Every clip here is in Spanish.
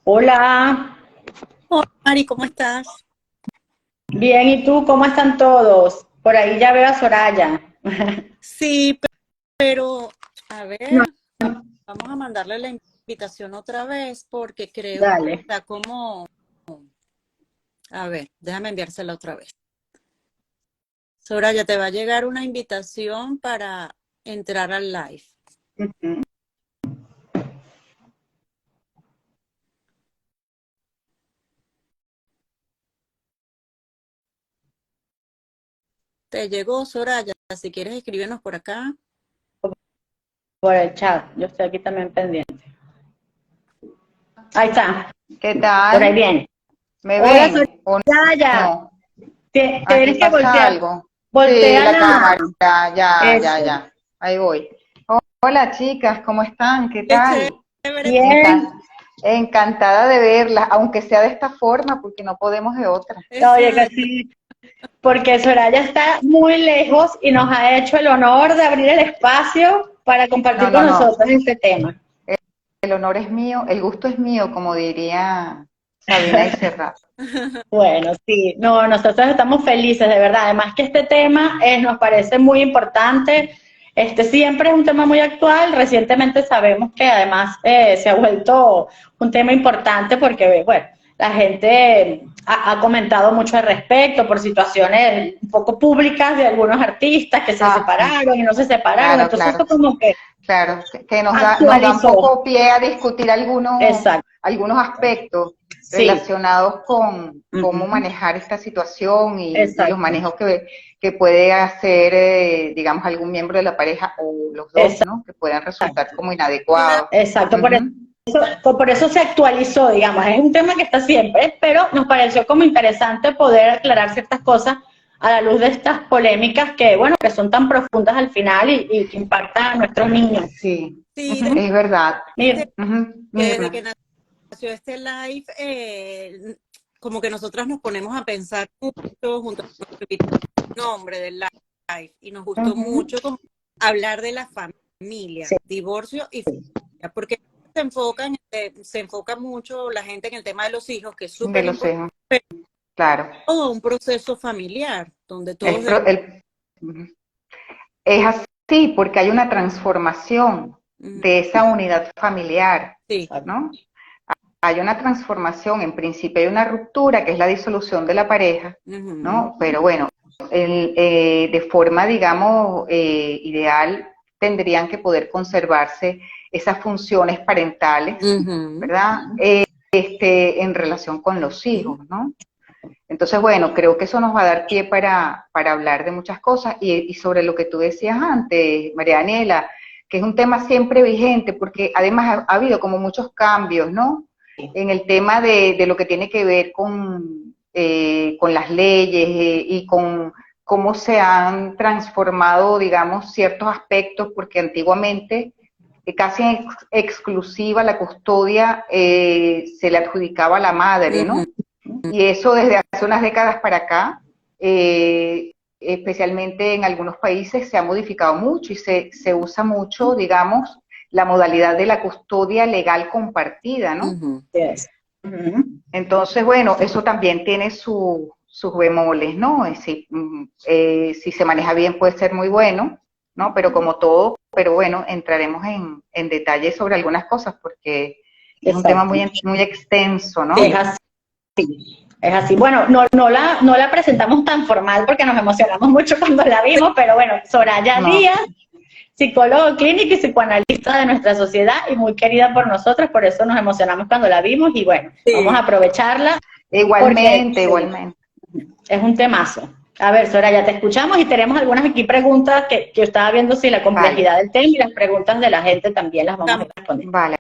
Hola, Hola, Mari, ¿cómo estás? bien, ¿y tú? ¿Cómo están todos? Por ahí ya veo a Soraya. Sí, pero a No, ver, vamos a mandarle la invitación otra vez porque creo que dale. está como, a ver, déjame enviársela otra vez. Soraya, te va a llegar una invitación para entrar al live. Ujú. Te llegó, Soraya, si quieres escríbenos por acá. Por el chat, yo estoy aquí también pendiente. Ahí está, ¿Qué por ahí tal? viene. ¿Me Hola, ven o Soraya. no? Aquí Tienes que pasa voltear, algo. Sí, voltea la cámara, la... Eso. ya. Ahí voy. Hola, chicas, ¿cómo están? ¿Qué Qué tal? chévere, Bien. Encantada de verlas, aunque sea de esta forma, porque no podemos de otra. Oye, que exacto. sí, porque Soraya está muy lejos y nos ha hecho el honor de abrir el espacio para No, compartir con no, no. nosotros este tema. El honor es mío, el gusto es mío, como diría Sabina y Serrat. Bueno, sí, no, nosotros estamos felices, de verdad. Además que este tema nos parece muy importante. Siempre es un tema muy actual. Recientemente sabemos que además se ha vuelto un tema importante porque, bueno, la gente ha comentado mucho al respecto por situaciones un poco públicas de algunos artistas que se Ah, separaron y no se separaron. claro, Entonces claro. esto como que Claro, que nos da un actualizó. poco pie a discutir Exacto, algunos aspectos sí. relacionados con cómo Ujú. manejar esta situación y los Exacto, manejos que puede hacer, digamos, algún miembro de la pareja o los dos, exacto, ¿no? Que puedan resultar como Una, inadecuados. exacto. Ujú. Por eso se actualizó, digamos, es un tema que está siempre, pero nos pareció como interesante poder aclarar ciertas cosas a la luz de estas polémicas que, bueno, que son tan profundas al final y que impactan a nuestros niños. Sí, sí, Ujú. es verdad. Mira, Ujú. que desde Mirna. que nació este live, como que nosotras nos ponemos a pensar mucho junto a nuestro invitado, nombre del live, y nos gustó ujú. mucho como hablar de la familia, Sí, divorcio y familia, porque se enfoca mucho la gente en el tema de los hijos, que es De súper los importante, hijos, claro. todo un proceso familiar, donde El, todos pro- debemos... el, ujú. Es así porque hay una transformación Ujú, de esa unidad familiar, sí, exacto. ¿no? Hay una transformación, en principio hay una ruptura, que es la disolución de la pareja, ujú, ¿no? Pero bueno, de forma, digamos, ideal, tendrían que poder conservarse esas funciones parentales, ujú, ¿verdad? En relación con los sí, hijos, ¿no? Entonces, bueno, creo que eso nos va a dar pie para hablar de muchas cosas y sobre lo que tú decías antes, María Daniela, que es un tema siempre vigente, porque además ha habido como muchos cambios, ¿no? En el tema de lo que tiene que ver con las leyes y con cómo se han transformado, digamos, ciertos aspectos, porque antiguamente casi exclusiva la custodia se le adjudicaba a la madre, ujú, ¿no? Y eso desde hace unas décadas para acá, especialmente en algunos países, se ha modificado mucho y se usa mucho, digamos, la modalidad de la custodia legal compartida, ¿no? ujú. Yes. Ujú. Entonces, bueno, eso también tiene sus bemoles, ¿no? Si se maneja bien puede ser muy bueno, ¿no? Pero como todo, pero bueno, entraremos en detalle sobre algunas cosas porque es un tema Exacto. muy extenso, Es ¿no? así. Es así. Bueno, no la presentamos tan formal porque nos emocionamos mucho cuando la vimos, pero bueno, Soraya No, Díaz, psicólogo clínico y psicoanalista de nuestra sociedad y muy querida por nosotros, por eso nos emocionamos cuando la vimos y bueno, vamos a Sí. aprovecharla porque igualmente, sí, igualmente. es un temazo. A ver, Soraya, te escuchamos y tenemos algunas aquí preguntas que yo estaba viendo si la Vale, complejidad del tema y las preguntas de la gente también las vamos a Vamos ir respondiendo. vale,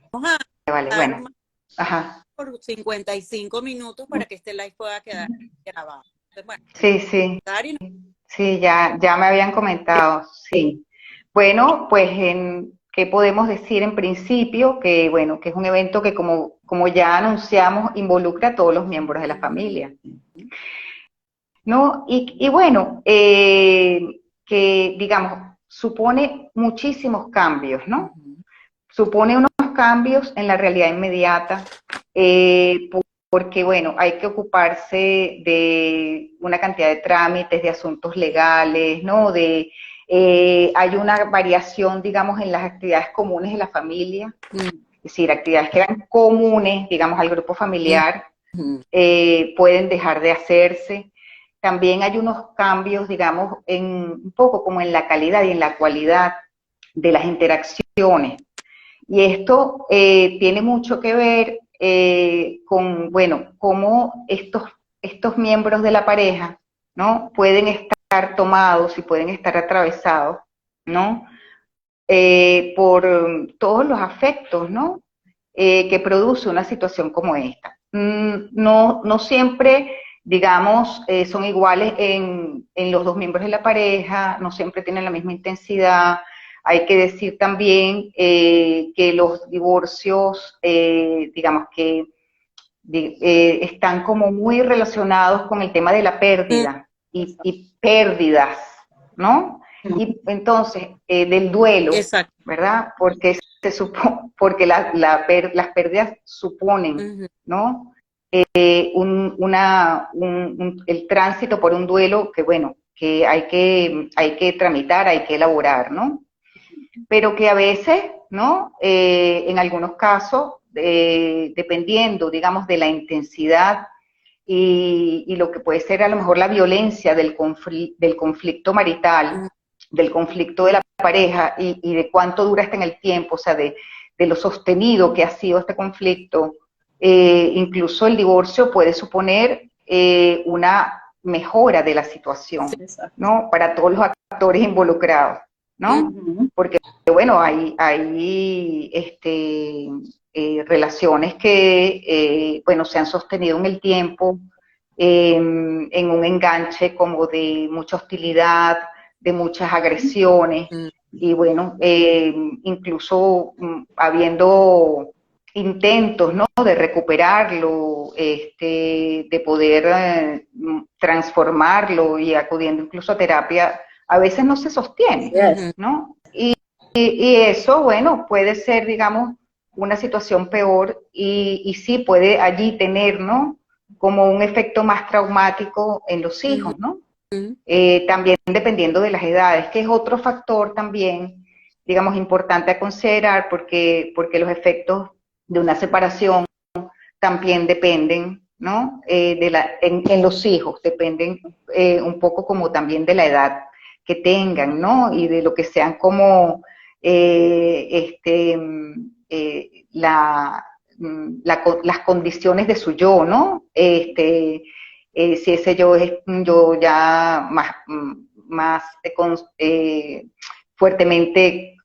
a dar bueno. más Ajá. por 55 minutos para que este live pueda quedar grabado. Entonces, bueno, Sí, sí, Dari, sí, ya me habían comentado, Sí, sí. Bueno, pues, ¿qué podemos decir en principio? Que, bueno, que es un evento que, como ya anunciamos, involucra a todos los miembros de la ujú, familia, ¿no? Y bueno, que, digamos, supone muchísimos cambios, ¿no? ujú, Supone unos cambios en la realidad inmediata, porque, bueno, hay que ocuparse de una cantidad de trámites, de asuntos legales, ¿no? Hay una variación, digamos, en las actividades comunes de la familia, es decir, actividades que eran comunes, digamos, al grupo familiar, pueden dejar de hacerse. También hay unos cambios, digamos, un poco como en la calidad y en la cualidad de las interacciones. Y esto tiene mucho que ver con, bueno, cómo estos miembros de la pareja, ¿no? Pueden estar tomados y pueden estar atravesados, ¿no? Por todos los afectos, ¿no? Que produce una situación como esta. No siempre, digamos, son iguales en los dos miembros de la pareja, no siempre tienen la misma intensidad. Hay que decir también que los divorcios, digamos que están como muy relacionados con el tema de la pérdida y pérdidas, ¿no? Y entonces, del duelo, Exacto. ¿verdad? Porque porque las pérdidas suponen, ¿no? El tránsito por un duelo que, bueno, que hay que tramitar, hay que elaborar, ¿no? Pero que a veces, ¿no? En algunos casos, dependiendo, digamos, de la intensidad y lo que puede ser a lo mejor la violencia del conflicto marital, del conflicto de la pareja y de cuánto dura este en el tiempo, o sea, de lo sostenido que ha sido este conflicto, incluso el divorcio puede suponer una mejora de la situación, ¿no? Para todos los actores involucrados, ¿no? Porque, bueno, hay relaciones que, bueno, se han sostenido en el tiempo, en un enganche como de mucha hostilidad, de muchas agresiones, y bueno, incluso habiendo intentos, ¿no? De recuperarlo, de poder transformarlo y acudiendo incluso a terapia, a veces no se sostiene, ¿no? Y eso, bueno, puede ser, digamos, una situación peor y sí puede allí tener, ¿no? Como un efecto más traumático en los hijos, ¿no? También dependiendo de las edades, que es otro factor también, digamos, importante a considerar porque los efectos de una separación también dependen, ¿no? En los hijos, dependen un poco como también de la edad que tengan, ¿no? Y de lo que sean como las condiciones de su yo, ¿no? Si ese yo es un yo ya más fuertemente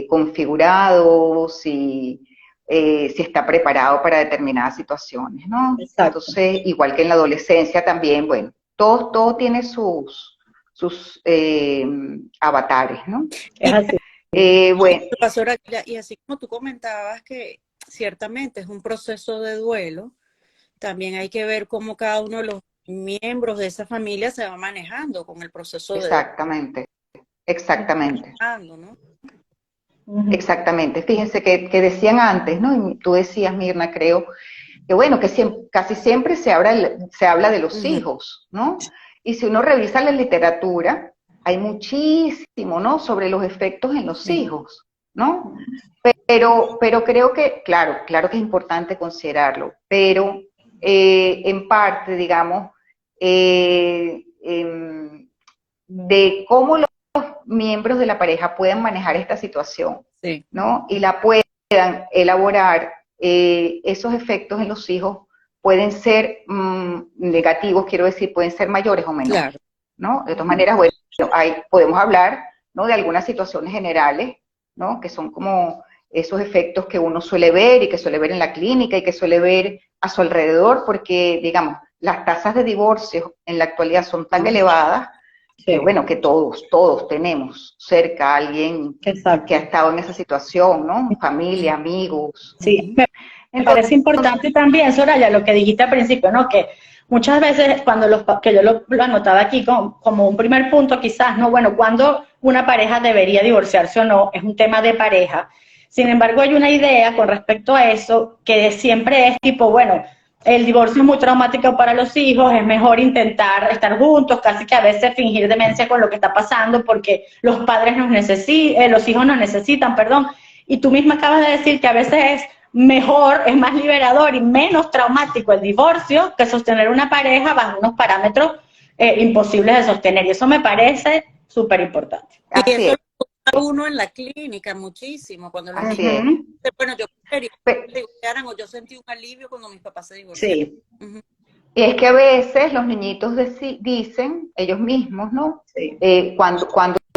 configurado, si está preparado para determinadas situaciones, ¿no? Exacto. Entonces, igual que en la adolescencia también, bueno, todo tiene sus avatares, ¿no? Es así. Bueno. Pastora, y así como tú comentabas que ciertamente es un proceso de duelo, también hay que ver cómo cada uno de los miembros de esa familia se va manejando con el proceso exactamente, exactamente. ¿no? Exactamente. Fíjense que decían antes, ¿no? Y tú decías, Mirna, creo, que bueno, que casi siempre se habla de los hijos, ¿no? Y si uno revisa la literatura, hay muchísimo, ¿no? Sobre los efectos en los hijos, ¿no? Pero creo que, claro que es importante considerarlo, pero en parte, digamos, de cómo los miembros de la pareja puedan manejar esta situación, ¿no? Y la puedan elaborar, esos efectos en los hijos pueden ser negativos, quiero decir, pueden ser mayores o menores, ¿no? De todas maneras, bueno, podemos hablar, ¿no? De algunas situaciones generales, ¿no? Que son como esos efectos que uno suele ver y que suele ver en la clínica y que suele ver a su alrededor, porque, digamos, las tasas de divorcio en la actualidad son tan elevadas que, bueno, que todos tenemos cerca a alguien que ha estado en esa situación, ¿no? Familia, amigos. Sí, me parece importante también, Soraya, lo que dijiste al principio, ¿no? Que muchas veces que yo lo anotaba aquí como un primer punto quizás, ¿no? Bueno, cuando una pareja debería divorciarse o no, es un tema de pareja. Sin embargo, hay una idea con respecto a eso que siempre es tipo, bueno, el divorcio es muy traumático para los hijos, es mejor intentar estar juntos, casi que a veces fingir demencia con lo que está pasando porque los padres nos necesitan, los hijos nos necesitan, perdón. Y tú misma acabas de decir que a veces es mejor, es más liberador y menos traumático el divorcio que sostener una pareja bajo unos parámetros imposibles de sostener. Y eso me parece súper importante. Y Así eso es, lo usa uno en la clínica muchísimo, cuando los así niños es. dicen, bueno, yo prefería que Pe- se divorciaran, o yo sentí un alivio cuando mis papás se divorciaron. Sí, Ujú. Y es que a veces los niñitos dicen ellos mismos, ¿no? sí. Cuando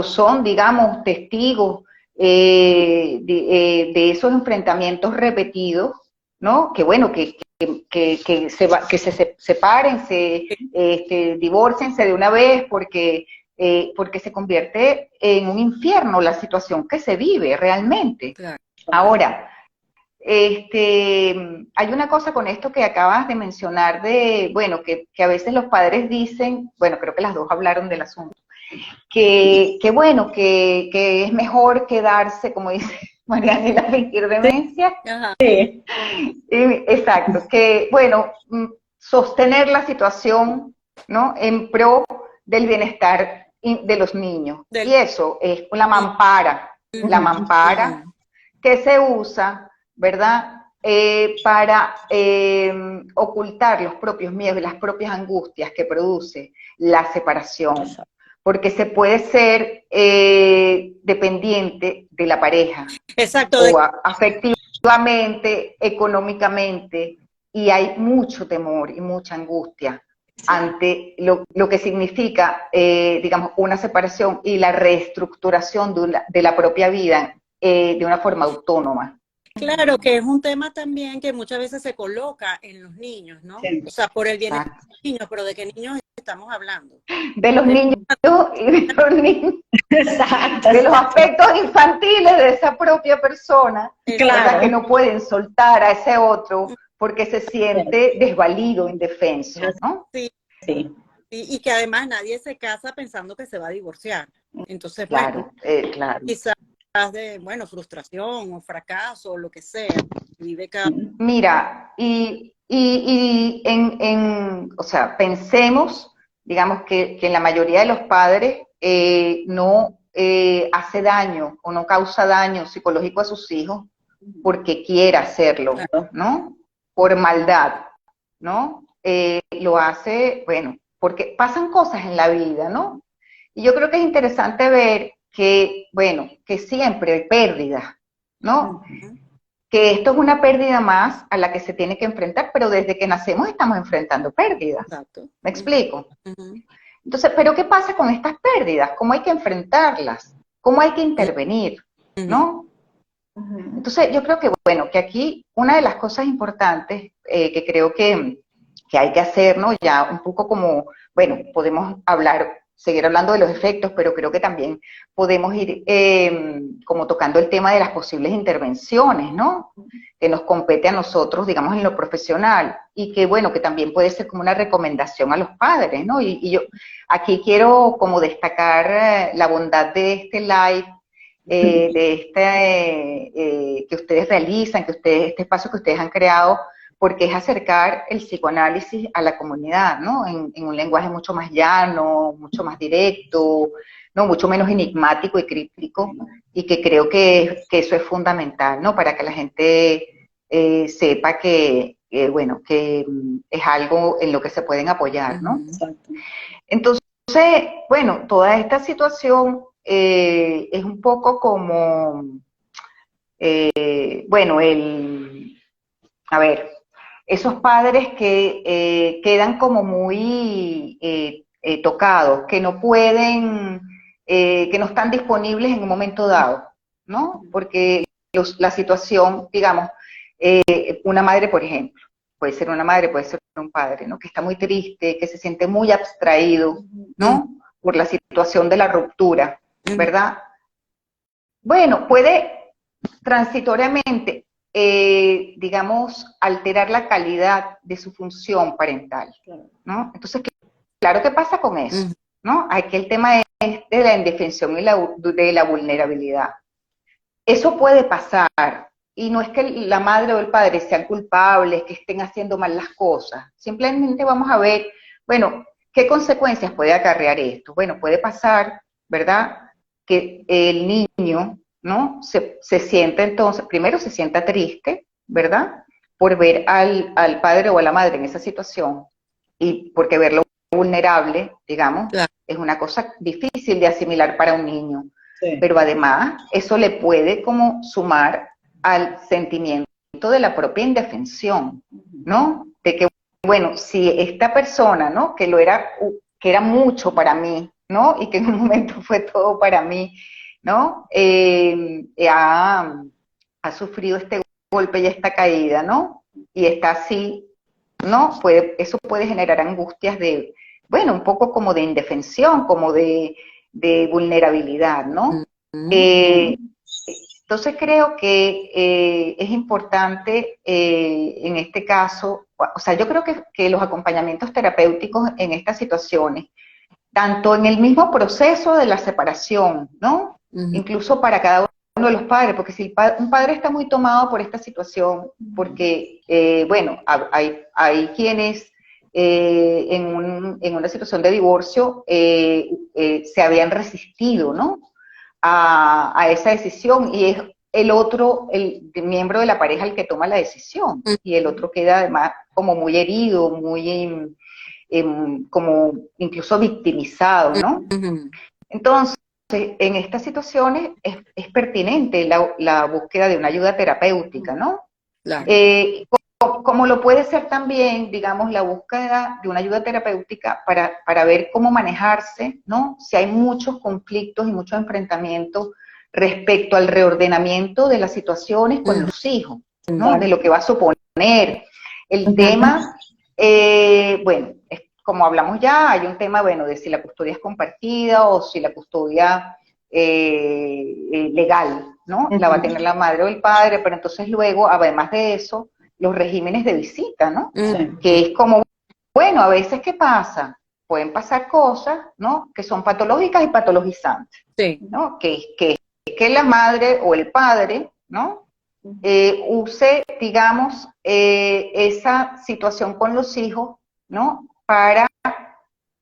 son, digamos, testigos de esos enfrentamientos repetidos, ¿no? Que bueno, que se separen, divórciense de una vez porque se convierte en un infierno la situación que se vive realmente. Claro. Ahora, hay una cosa con esto que acabas de mencionar bueno, que a veces los padres dicen, bueno, creo que las dos hablaron del asunto, que bueno, que es mejor quedarse, como dice Marianela, fingir demencia. Ajá. Sí, Exacto, que bueno, sostener la situación, ¿no? En pro del bienestar de los niños. Del- Y eso es la Ujú, mampara ujú. que se usa, ¿verdad? Para ocultar los propios miedos y las propias angustias que produce la separación. Porque se puede ser dependiente de la pareja, Exacto, o afectivamente, económicamente, y hay mucho temor y mucha angustia ante lo que significa, digamos, una separación y la reestructuración de la propia vida de una forma autónoma. claro que es un tema también que muchas veces se coloca en los niños, ¿no? sí. O sea, por el bienestar Exacto. de los niños, pero ¿de qué niños estamos hablando? De los niños y de los niños, Exacto, de los exacto. aspectos infantiles de esa propia persona, ¿verdad? Que Claro. no pueden soltar a ese otro porque se siente desvalido, indefenso, ¿no? Sí, Sí. y que además nadie se casa pensando que se va a divorciar. Entonces, bueno, Claro, claro. quizás de, bueno, frustración o fracaso o lo que sea, vive cada... Mira, o sea, pensemos, digamos, que en la mayoría de los padres no hace daño o no causa daño psicológico a sus hijos porque quiera hacerlo, Claro. ¿no? Por maldad, ¿no? Lo hace, bueno, porque pasan cosas en la vida, ¿no? Y yo creo que es interesante ver que, bueno, que siempre hay pérdidas, ¿no? Ujú. Que esto es una pérdida más a la que se tiene que enfrentar, pero desde que nacemos estamos enfrentando pérdidas. Exacto. ¿Me explico? Ujú. Entonces, ¿pero qué pasa con estas pérdidas? ¿Cómo hay que enfrentarlas? ¿Cómo hay que intervenir? Ujú. ¿No? Entonces, yo creo que, bueno, que aquí una de las cosas importantes que creo que hay que hacer, ¿no? Ya un poco como, bueno, podemos hablar, seguir hablando de los efectos, pero creo que también podemos ir como tocando el tema de las posibles intervenciones, ¿no? Que nos compete a nosotros, digamos, en lo profesional, y que, bueno, que también puede ser como una recomendación a los padres, ¿no? Y yo aquí quiero como destacar la bondad de este live, que ustedes realizan, este espacio que ustedes han creado, porque es acercar el psicoanálisis a la comunidad, ¿no? En un lenguaje mucho más llano, mucho más directo, ¿no? Mucho menos enigmático y críptico, y que creo que eso es fundamental, ¿no? Para que la gente sepa bueno, que es algo en lo que se pueden apoyar, ¿no? Exacto. Entonces, bueno, toda esta situación es un poco como, bueno, a ver, esos padres que quedan como muy tocados, que no pueden, que no están disponibles en un momento dado, ¿no? Porque la situación, digamos, una madre, por ejemplo, puede ser una madre, puede ser un padre, ¿no? Que está muy triste, que se siente muy abstraído, ¿no? Por la situación de la ruptura, ¿verdad? Bueno, puede transitoriamente, digamos, alterar la calidad de su función parental, ¿no? Entonces, claro, ¿qué pasa con eso? ¿No? Aquí el tema es de la indefensión y de la vulnerabilidad. eso puede pasar, y no es que la madre o el padre sean culpables, que estén haciendo mal las cosas, simplemente vamos a ver, bueno, ¿qué consecuencias puede acarrear esto? Bueno, puede pasar, ¿verdad?, que el niño, ¿no?, se sienta entonces, primero se sienta triste, ¿verdad?, por ver al padre o a la madre en esa situación, y porque verlo vulnerable, digamos, Claro. es una cosa difícil de asimilar para un niño. Sí. Pero además, eso le puede como sumar al sentimiento de la propia indefensión, ¿no? De que, bueno, si esta persona, ¿no?, que era mucho para mí, ¿no?, y que en un momento fue todo para mí, ¿no?, ha sufrido este golpe y esta caída, ¿no?, y está así, ¿no?, eso puede generar angustias de, bueno, un poco como de indefensión, como de vulnerabilidad, ¿no? Entonces creo que es importante en este caso, o sea, yo creo que los acompañamientos terapéuticos en estas situaciones, tanto en el mismo proceso de la separación, ¿no? Incluso para cada uno de los padres, porque si un padre está muy tomado por esta situación, porque, bueno, hay quienes en una situación de divorcio se habían resistido, ¿no?, a esa decisión, y es el miembro de la pareja el que toma la decisión, y el otro queda además como muy herido, muy como incluso victimizado, ¿no? Entonces, en estas situaciones es pertinente la búsqueda de una ayuda terapéutica, ¿no? Claro. Como lo puede ser también, digamos, la búsqueda de una ayuda terapéutica para ver cómo manejarse, ¿no? Si hay muchos conflictos y muchos enfrentamientos respecto al reordenamiento de las situaciones con los hijos, ¿no? De lo que va a suponer. El tema, bueno, como hablamos ya, hay un tema, bueno, de si la custodia es compartida o si la custodia legal, ¿no? La va a tener la madre o el padre, pero entonces luego, además de eso, los regímenes de visita, ¿no? Que es como, bueno, a veces, ¿qué pasa? Pueden pasar cosas, ¿no?, que son patológicas y patologizantes, Sí. ¿no? Que la madre o el padre, ¿no?, use, digamos, esa situación con los hijos, ¿no?, para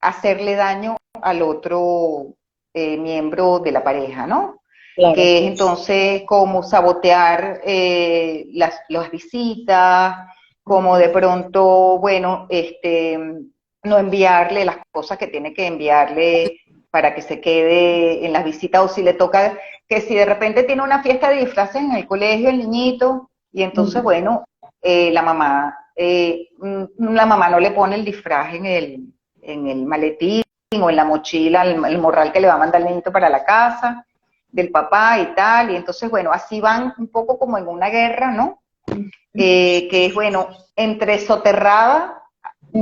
hacerle daño al otro miembro de la pareja, ¿no? Claro. Que es entonces como sabotear las visitas, como de pronto, bueno, no enviarle las cosas que tiene que enviarle para que se quede en las visitas, o si le toca, que si de repente tiene una fiesta de disfraces en el colegio el niñito, y entonces, bueno, la mamá no le pone el disfraz en el maletín o en la mochila, el morral que le va a mandar el niñito para la casa del papá y tal, y entonces, bueno, así van un poco como en una guerra, ¿no? Que es, bueno, entre soterrada,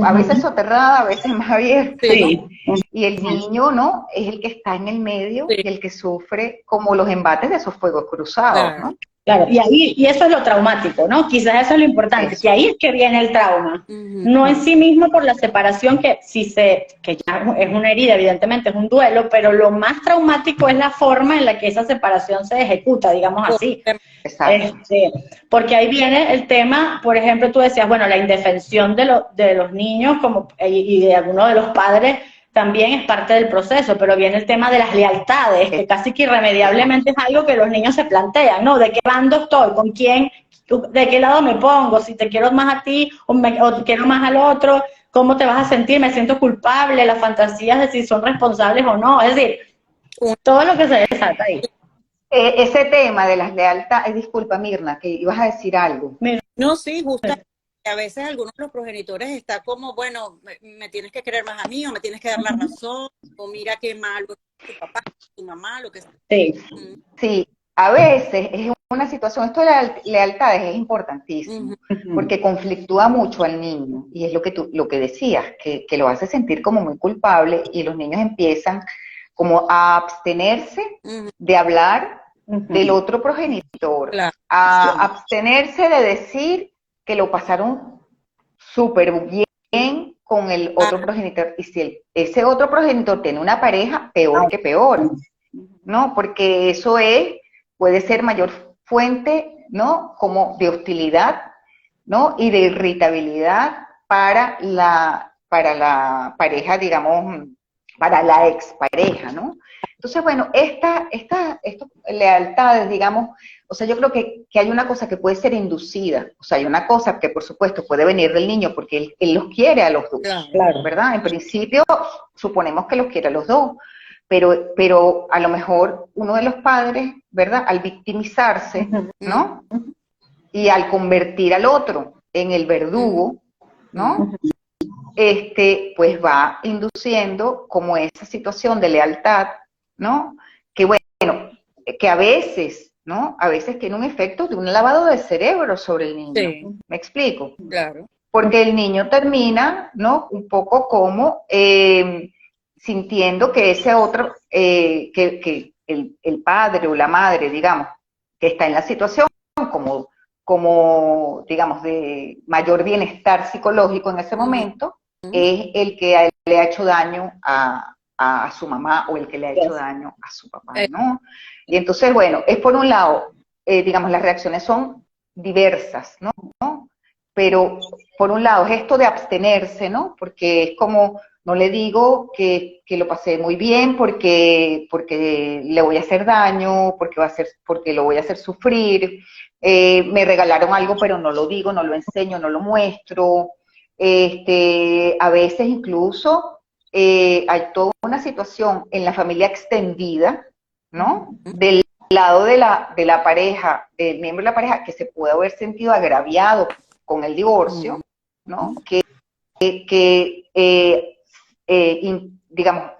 a veces soterrada, a veces más abierta, Sí. ¿no? Y el niño, ¿no?, es el que está en el medio Sí. y el que sufre como los embates de esos fuegos cruzados, Claro. ¿no? Claro, y eso es lo traumático, ¿no? Quizás eso es lo importante, Eso. que ahí es que viene el trauma. No en sí mismo por la separación, que ya es una herida, evidentemente es un duelo, pero lo más traumático es la forma en la que esa separación se ejecuta, digamos así. Exacto. Porque ahí viene el tema, por ejemplo, tú decías, bueno, la indefensión de los niños y de algunos de los padres también es parte del proceso, pero viene el tema de las lealtades, que casi que irremediablemente es algo que los niños se plantean, ¿no? ¿De qué bando estoy? ¿Con quién? ¿De qué lado me pongo? Si te quiero más a ti o quiero más al otro, ¿cómo te vas a sentir? ¿Me siento culpable? Las fantasías de si son responsables o no. Es decir, todo lo que se desata ahí. Ese tema de las lealtades, disculpa Mirna, que ibas a decir algo. No, sí, justamente. A veces algunos de los progenitores está como, bueno, me tienes que querer más a mí, o me tienes que dar la razón, o mira qué malo es tu papá, tu mamá, lo que sea. Sí. Sí, a veces es una situación, esto de las lealtades es importantísimo, porque conflictúa mucho al niño, y es lo que decías, que lo hace sentir como muy culpable, y los niños empiezan como a abstenerse de hablar del otro progenitor, Claro. a abstenerse de decir que lo pasaron súper bien con el otro progenitor, y si ese otro progenitor tiene una pareja, peor que peor, ¿no? Porque eso es puede ser mayor fuente, ¿no? Como de hostilidad, ¿no? Y de irritabilidad para la pareja, digamos, para la expareja, ¿no? Entonces, bueno, estas lealtades, digamos, o sea, yo creo que hay una cosa que puede ser inducida, o sea, hay una cosa que por supuesto puede venir del niño porque él los quiere a los dos, Claro. ¿verdad? En principio, suponemos que los quiere a los dos, pero a lo mejor uno de los padres, ¿verdad? Al victimizarse, ¿no? Y al convertir al otro en el verdugo, ¿no? Pues va induciendo como esa situación de lealtad, ¿no? Que bueno, que a veces, ¿no? A veces tiene un efecto de un lavado de cerebro sobre el niño. Sí. ¿Me explico? Claro. Porque el niño termina, ¿no? Un poco como sintiendo que ese otro, que el padre o la madre, digamos, que está en la situación como, digamos, de mayor bienestar psicológico en ese momento, es el que le ha hecho daño a su mamá o el que le ha hecho daño a su papá, ¿no? Y entonces, bueno, es por un lado, digamos, las reacciones son diversas, ¿no? Pero por un lado es esto de abstenerse, ¿no? Porque es como, no le digo que lo pasé muy bien porque le voy a hacer daño, porque lo voy a hacer sufrir, me regalaron algo pero no lo digo, no lo enseño, no lo muestro, a veces incluso hay toda una situación en la familia extendida, ¿no? Del lado de la pareja, del miembro de la pareja, que se puede haber sentido agraviado con el divorcio, ¿no? Digamos,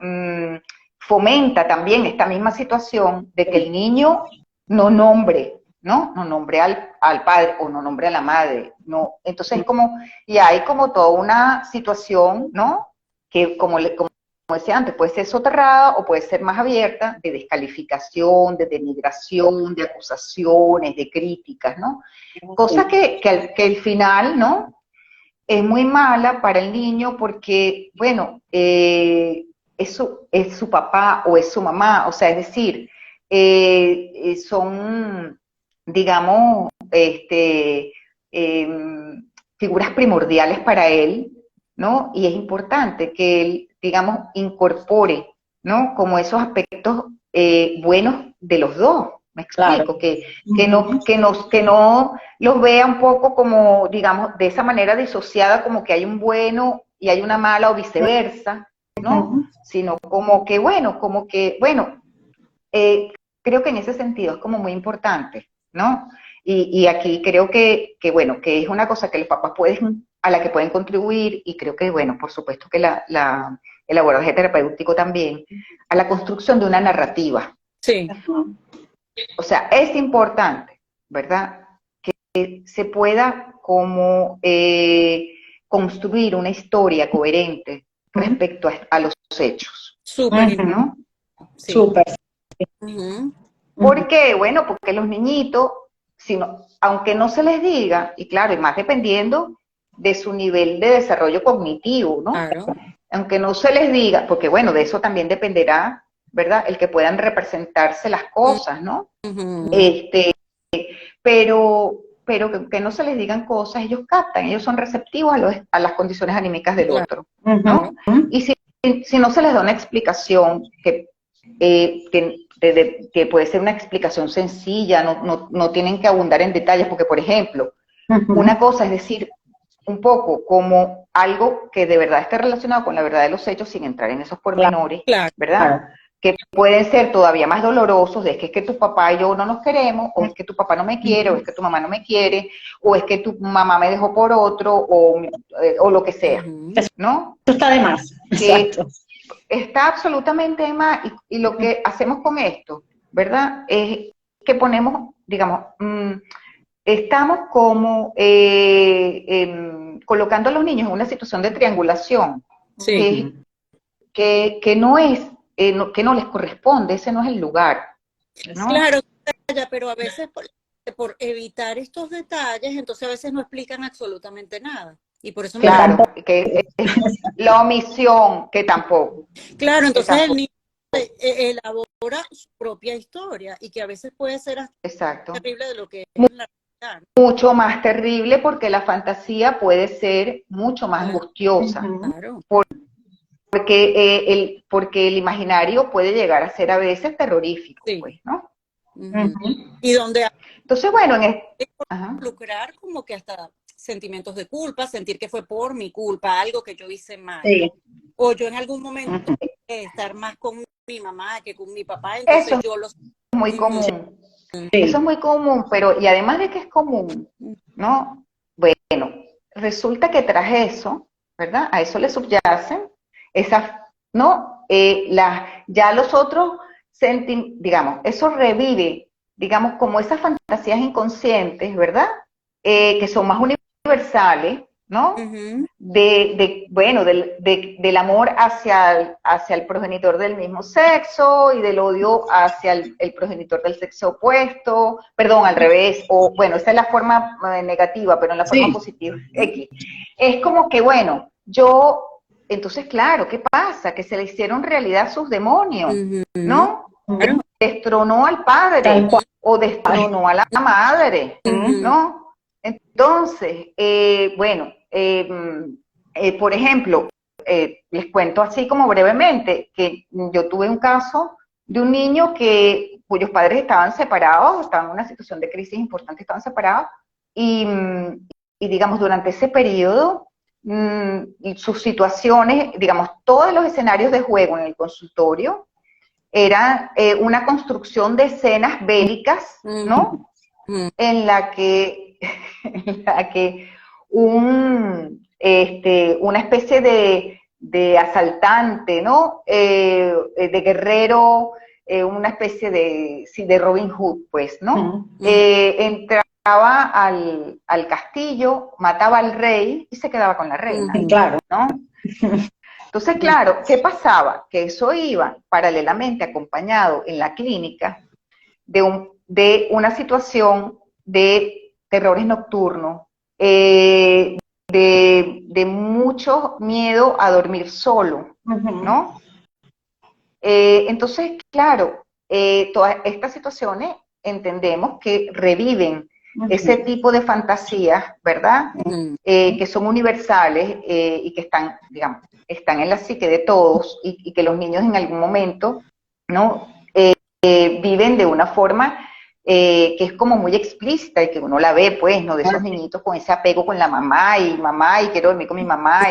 fomenta también esta misma situación de que el niño no nombre, ¿no? No nombre al padre o no nombre a la madre, ¿no? Entonces y hay como toda una situación, ¿no? Que como decía antes, puede ser soterrada o puede ser más abierta, de descalificación, de denigración, de acusaciones, de críticas, ¿no? Cosa que al final, ¿no? Es muy mala para el niño porque, bueno, es su papá o es su mamá, o sea, es decir, son, digamos, figuras primordiales para él, ¿no? Y es importante que él, digamos, incorpore, ¿no? Como esos aspectos buenos de los dos. Me explico, claro. que no los vea un poco como, digamos, de esa manera disociada, como que hay un bueno y hay una mala o viceversa, ¿no? Sino como que, bueno, creo que en ese sentido es como muy importante, ¿no? Y aquí creo que, bueno, que es una cosa que los papás a la que pueden contribuir, y creo que, bueno, por supuesto que el abordaje terapéutico también, a la construcción de una narrativa. Sí. O sea, es importante, ¿verdad? Que se pueda como construir una historia coherente respecto a los hechos. Súper, ¿no? Sí. Súper. ¿Por qué? Bueno, porque los niñitos, aunque no se les diga, y claro, y más dependiendo de su nivel de desarrollo cognitivo, ¿no? Claro. Aunque no se les diga, porque bueno, de eso también dependerá, ¿verdad? El que puedan representarse las cosas, ¿no? Pero que no se les digan cosas, ellos captan, ellos son receptivos a las condiciones anímicas del otro, ¿no? Y si no se les da una explicación que puede ser una explicación sencilla, no tienen que abundar en detalles, porque por ejemplo, una cosa es decir un poco como algo que de verdad esté relacionado con la verdad de los hechos sin entrar en esos pormenores, ¿verdad? Que pueden ser todavía más dolorosos, de que es que tu papá y yo no nos queremos, o es que tu papá no me quiere, o es que tu mamá no me quiere, o es que tu mamá me dejó por otro, o lo que sea, ¿no? Eso está de más. Exacto. Está absolutamente de más, y lo que hacemos con esto, ¿verdad? Es que ponemos, digamos, estamos como colocando a los niños en una situación de triangulación, que no es, que no les corresponde, ese no es el lugar, ¿no? Claro, pero a veces por evitar estos detalles, entonces a veces no explican absolutamente nada. Y por eso claro, que la omisión, que tampoco. Claro, entonces el niño elabora su propia historia y que a veces puede ser hasta exacto. terrible de lo que es en la realidad, ¿no? Mucho más terrible porque la fantasía puede ser mucho más angustiosa. Claro. Porque el imaginario puede llegar a ser a veces terrorífico, Sí. pues, ¿no? Y donde Entonces, bueno, involucrar como que hasta sentimientos de culpa, sentir que fue por mi culpa, algo que yo hice mal. Sí. O yo en algún momento estar más con mi mamá que con mi papá, entonces eso yo lo... es muy común. Sí. Eso es muy común, pero y además de que es común, ¿no? Bueno, resulta que tras eso, ¿verdad? A eso le subyacen esas, ¿no? Ya los otros, digamos, eso revive, digamos, como esas fantasías inconscientes, ¿verdad? Que son más universales, ¿no? Del amor hacia el progenitor del mismo sexo y del odio hacia el progenitor del sexo opuesto, perdón, al revés, o bueno, esa es la forma negativa, pero en la forma positiva, X. Es como que, bueno, entonces, claro, ¿qué pasa? Que se le hicieron realidad sus demonios, ¿no? Claro. Destronó al padre o destronó a la madre, ¿no? Entonces, por ejemplo, les cuento así como brevemente que yo tuve un caso de un niño cuyos padres estaban separados, estaban en una situación de crisis importante, estaban separados, y digamos, durante ese periodo, sus situaciones, digamos, todos los escenarios de juego en el consultorio eran una construcción de escenas bélicas, ¿no? En la que una especie de asaltante, ¿no? De guerrero, una especie de Robin Hood, pues, ¿no? Entraba al castillo, mataba al rey y se quedaba con la reina, Claro. ¿no? Entonces, claro, ¿qué pasaba? Que eso iba paralelamente acompañado en la clínica de una situación de terrores nocturnos, de mucho miedo a dormir solo, ¿no? Entonces, claro, todas estas situaciones entendemos que reviven ese tipo de fantasías, ¿verdad? Que son universales y que están, digamos, están en la psique de todos y que los niños en algún momento, ¿no? Viven de una forma que es como muy explícita y que uno la ve, pues, ¿no? De esos niñitos con ese apego con la mamá y quiero dormir con mi mamá.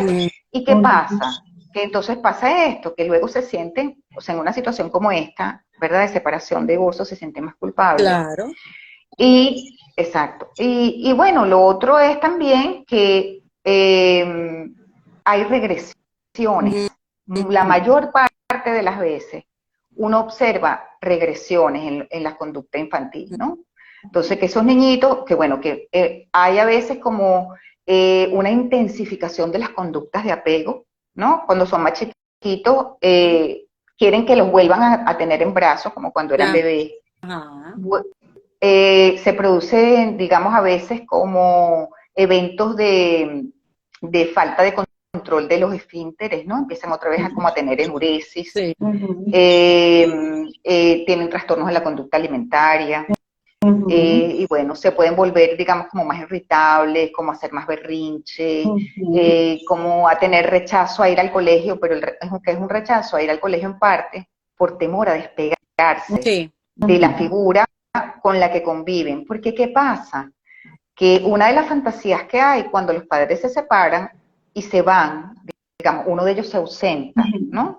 ¿Y qué pasa? Que entonces pasa esto, que luego se sienten, o sea, en una situación como esta, ¿verdad? De separación, de divorcio, se sienten más culpables. Claro. Exacto. Y bueno, lo otro es también que hay regresiones. La mayor parte de las veces uno observa regresiones en la conducta infantil, ¿no? Entonces, que esos niñitos, que bueno, que hay a veces como una intensificación de las conductas de apego, ¿no? Cuando son más chiquitos, quieren que los vuelvan a tener en brazos, como cuando eran bebés. Se producen, digamos, a veces como eventos de falta de control de los esfínteres, ¿no? Empiezan otra vez a tener enuresis, tienen trastornos en la conducta alimentaria, y bueno, se pueden volver, digamos, como más irritables, como a hacer más berrinche, como a tener rechazo a ir al colegio, pero que es un rechazo a ir al colegio en parte por temor a despegarse de la figura con la que conviven. Porque, ¿qué pasa? Que una de las fantasías que hay cuando los padres se separan y se van, digamos, uno de ellos se ausenta, ¿no?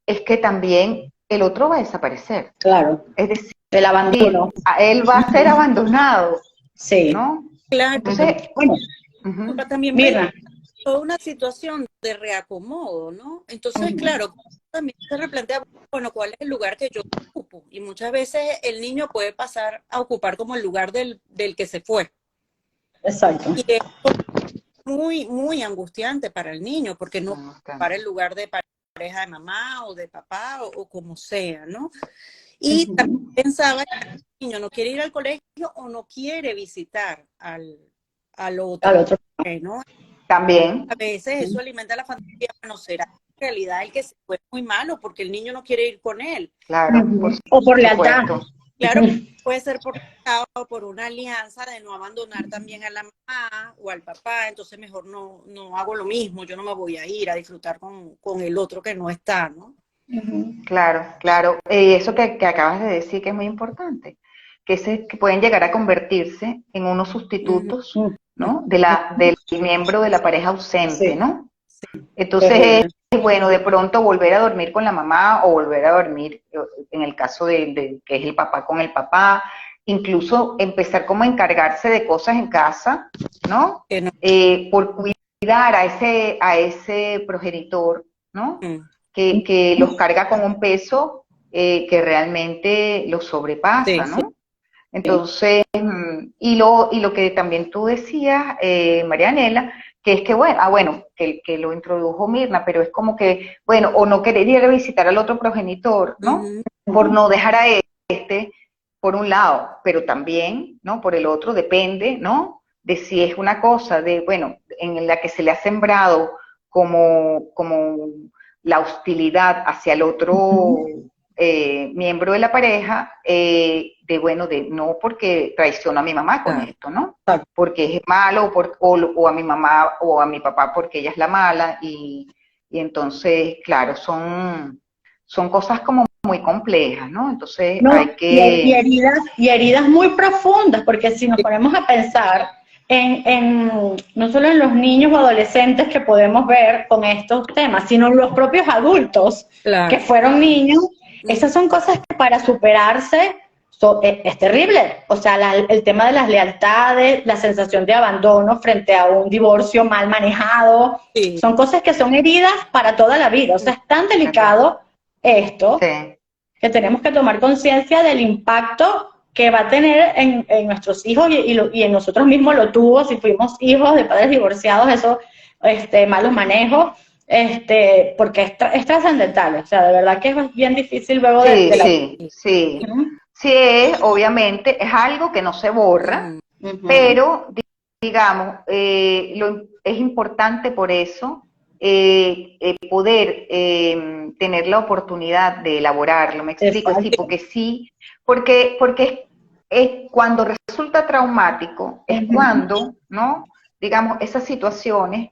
Es que también el otro va a desaparecer. Claro. Es decir, el abandono. Él va a ser abandonado. Sí. ¿No? Claro. Entonces, bueno, también mira, toda una situación de reacomodo, ¿no? Entonces, claro, también se replantea, bueno, ¿cuál es el lugar que yo ocupo? Y muchas veces el niño puede pasar a ocupar como el lugar del que se fue. Exacto. Y es muy, muy angustiante para el niño, porque no para el lugar de pareja de mamá o de papá o como sea, ¿no? Y también pensaba que el niño no quiere ir al colegio o no quiere visitar al otro, ¿no? También. A veces eso alimenta la fantasía, no será realidad el que se fue muy malo porque el niño no quiere ir con él. Claro, o por lealtad. Claro, puede ser por lealtad o por una alianza de no abandonar también a la mamá o al papá, entonces mejor no hago lo mismo, yo no me voy a ir a disfrutar con el otro que no está, ¿no? Claro, claro. Eso que acabas de decir que es muy importante, que pueden llegar a convertirse en unos sustitutos, ¿no? Del miembro de la pareja ausente, Sí. ¿no? Sí. Entonces, bueno, de pronto volver a dormir con la mamá o volver a dormir, en el caso de que es el papá con el papá, incluso empezar como a encargarse de cosas en casa, ¿no? Que no. Por cuidar a ese progenitor, ¿no? Que los carga con un peso que realmente los sobrepasa, Sí, ¿no? Entonces, y lo que también tú decías, Marianela, que es que, bueno, que lo introdujo Mirna, pero es como que, bueno, o no querer ir a visitar al otro progenitor, ¿no? Por no dejar a este, por un lado, pero también, ¿no? Por el otro, depende, ¿no? De si es una cosa de, bueno, en la que se le ha sembrado como la hostilidad hacia el otro miembro de la pareja, de no porque traiciono a mi mamá con esto, ¿no? Porque es malo, o a mi mamá o a mi papá porque ella es la mala, y entonces, claro, son cosas como muy complejas, ¿no? Entonces No, hay que... y heridas muy profundas, porque si nos ponemos a pensar no solo en los niños o adolescentes que podemos ver con estos temas, sino en los propios adultos que fueron niños, esas son cosas que para superarse es terrible. O sea, el tema de las lealtades, la sensación de abandono frente a un divorcio mal manejado, son cosas que son heridas para toda la vida. O sea, es tan delicado esto que tenemos que tomar conciencia del impacto que va a tener en nuestros hijos y en nosotros mismos lo tuvo, si fuimos hijos de padres divorciados, eso, malos manejos, porque es trascendental. O sea, de verdad que es bien difícil luego Sí, obviamente, es algo que no se borra, pero digamos, es importante por eso poder tener la oportunidad de elaborarlo, me explico, sí, porque es cuando resulta traumático, es cuando, ¿no? Digamos, esas situaciones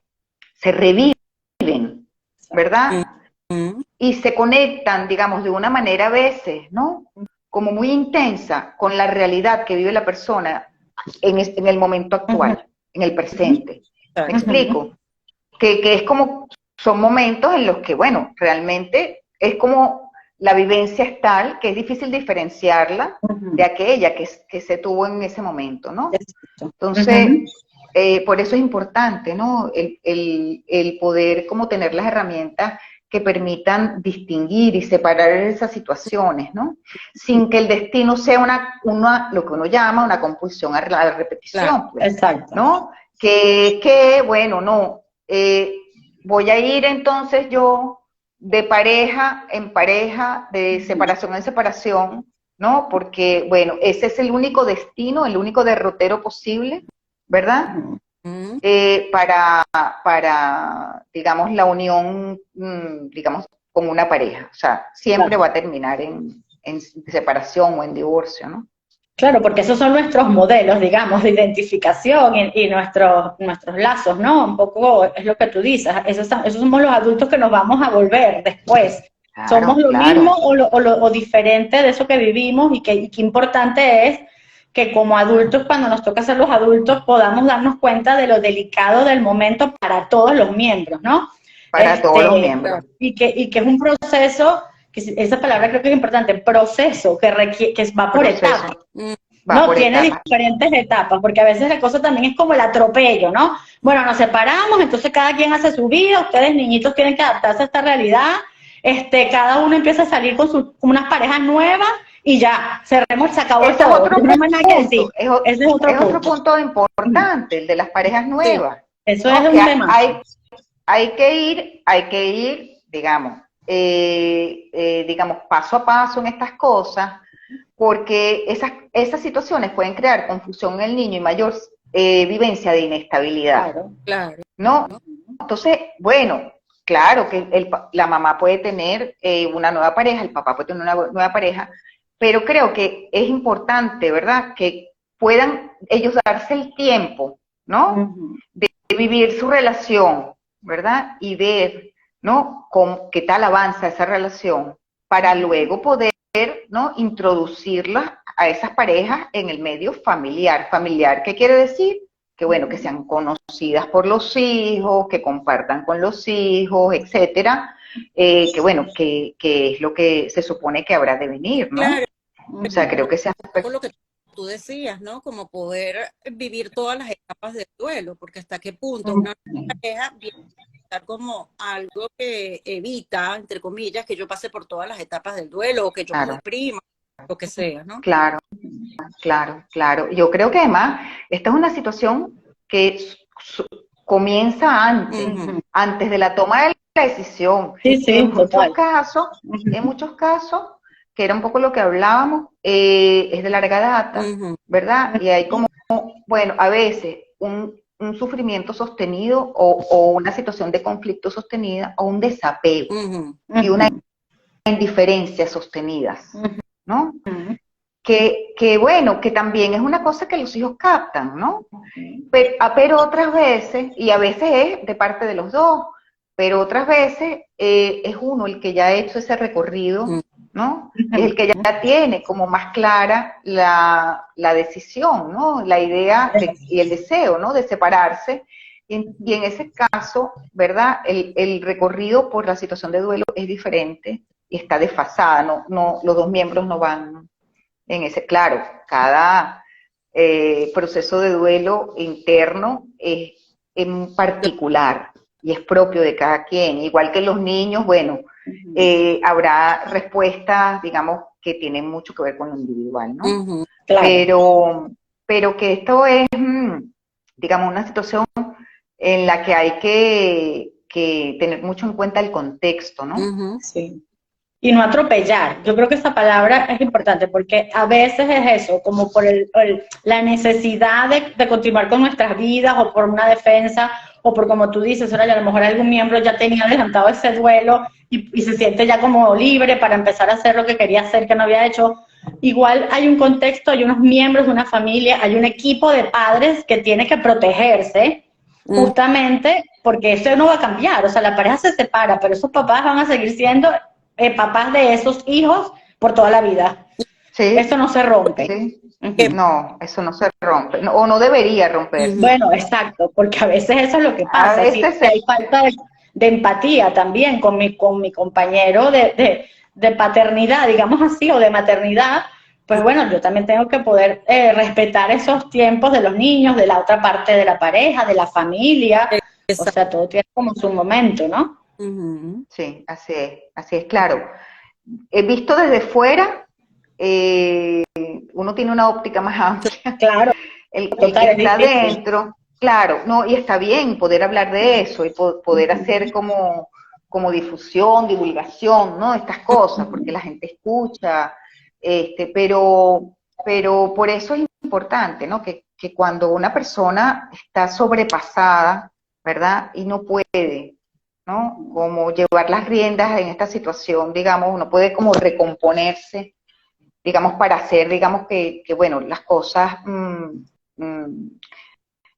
se reviven, ¿verdad? Y se conectan, digamos, de una manera a veces, ¿no? Como muy intensa con la realidad que vive la persona en el momento actual, en el presente. ¿Me explico? Que es como, son momentos en los que, bueno, realmente es como la vivencia es tal que es difícil diferenciarla de aquella que se tuvo en ese momento, ¿no? Entonces, por eso es importante, ¿no? El poder como tener las herramientas que permitan distinguir y separar esas situaciones, ¿no? Sin que el destino sea lo que uno llama una compulsión a la repetición, pues, ¿no? Bueno, no, voy a ir entonces yo de pareja en pareja, de separación en separación, ¿no? Porque, bueno, ese es el único destino, el único derrotero posible, ¿verdad? Para, digamos, la unión, digamos, con una pareja. O sea, siempre va a terminar en separación o en divorcio, ¿no? Claro, porque esos son nuestros modelos, digamos, de identificación y nuestros lazos, ¿no? Un poco es lo que tú dices, esos somos los adultos que nos vamos a volver después. Claro, somos lo mismo o diferente de eso que vivimos y qué importante es que como adultos, cuando nos toca ser los adultos, podamos darnos cuenta de lo delicado del momento para todos los miembros, ¿no? Para todos los miembros. Y que es un proceso, que esa palabra creo que es importante, proceso, que va por etapas. No, tiene diferentes etapas, porque a veces la cosa también es como el atropello, ¿no? Bueno, nos separamos, entonces cada quien hace su vida, ustedes niñitos tienen que adaptarse a esta realidad, cada uno empieza a salir con unas parejas nuevas, y ya, se acabó todo. Ese es otro punto importante, el de las parejas nuevas. Sí, eso es un tema. Hay que ir, digamos, paso a paso en estas cosas, porque esas situaciones pueden crear confusión en el niño y mayor vivencia de inestabilidad. Claro. ¿No? Entonces, bueno, claro que la mamá puede tener una nueva pareja, el papá puede tener una nueva pareja, pero creo que es importante, ¿verdad? Que puedan ellos darse el tiempo, ¿no? De vivir su relación, ¿verdad? Y ver, ¿no? Qué tal avanza esa relación para luego poder, ¿no? Introducirla a esas parejas en el medio familiar. ¿Familiar qué quiere decir? Que bueno, que sean conocidas por los hijos, que compartan con los hijos, etcétera, que bueno, que es lo que se supone que habrá de venir, ¿no? Claro. O sea, creo que ese aspecto... Lo que tú decías, ¿no? Como poder vivir todas las etapas del duelo, porque hasta qué punto una pareja viene a estar como algo que evita, entre comillas, que yo pase por todas las etapas del duelo, o que yo me deprima, lo que sea, ¿no? Claro, claro, claro. Yo creo que además esta es una situación que comienza antes de la toma de la decisión. Sí, sí, en muchos casos, que era un poco lo que hablábamos, es de larga data, ¿verdad? Y hay como, bueno, a veces un sufrimiento sostenido o una situación de conflicto sostenida o un desapego y una indiferencia sostenidas, ¿no? Que bueno, que también es una cosa que los hijos captan, ¿no? Pero otras veces, y a veces es de parte de los dos, pero otras veces es uno el que ya ha hecho ese recorrido, ¿no? Es el que ya tiene como más clara la decisión, ¿no? La idea y el deseo, ¿no? De separarse. Y en ese caso, ¿verdad? El recorrido por la situación de duelo es diferente y está desfasada, no, los dos miembros no van en ese, claro, cada proceso de duelo interno es en particular y es propio de cada quien, igual que los niños, bueno, habrá respuestas, digamos, que tienen mucho que ver con lo individual, ¿no? Claro. Pero que esto es, digamos, una situación en la que hay que tener mucho en cuenta el contexto, ¿no? Sí. Y no atropellar. Yo creo que esa palabra es importante porque a veces es eso, como por la necesidad de continuar con nuestras vidas o por una defensa o por, como tú dices, ahora a lo mejor algún miembro ya tenía adelantado ese duelo y se siente ya como libre para empezar a hacer lo que quería hacer, que no había hecho. Igual hay un contexto, hay unos miembros de una familia, hay un equipo de padres que tiene que protegerse justamente porque eso no va a cambiar. O sea, la pareja se separa, pero esos papás van a seguir siendo papás de esos hijos por toda la vida. Sí. Eso no se rompe. Sí. No, eso no se rompe, o no debería romper. Bueno, exacto, porque a veces eso es lo que pasa. A veces sí, hay falta de empatía también con mi compañero de paternidad, digamos así, o de maternidad. Pues bueno, yo también tengo que poder respetar esos tiempos de los niños, de la otra parte de la pareja, de la familia. Exacto. O sea, todo tiene como su momento, ¿no? Sí, así es, claro. He visto desde fuera, uno tiene una óptica más amplia. Claro. El que está dentro, claro, no, y está bien poder hablar de eso y poder hacer como difusión, divulgación, ¿no? Estas cosas, porque la gente escucha, pero por eso es importante, ¿no? Que cuando una persona está sobrepasada, ¿verdad? Y no puede, ¿no? Como llevar las riendas en esta situación, digamos, uno puede como recomponerse, digamos, para hacer, digamos, que bueno, las cosas,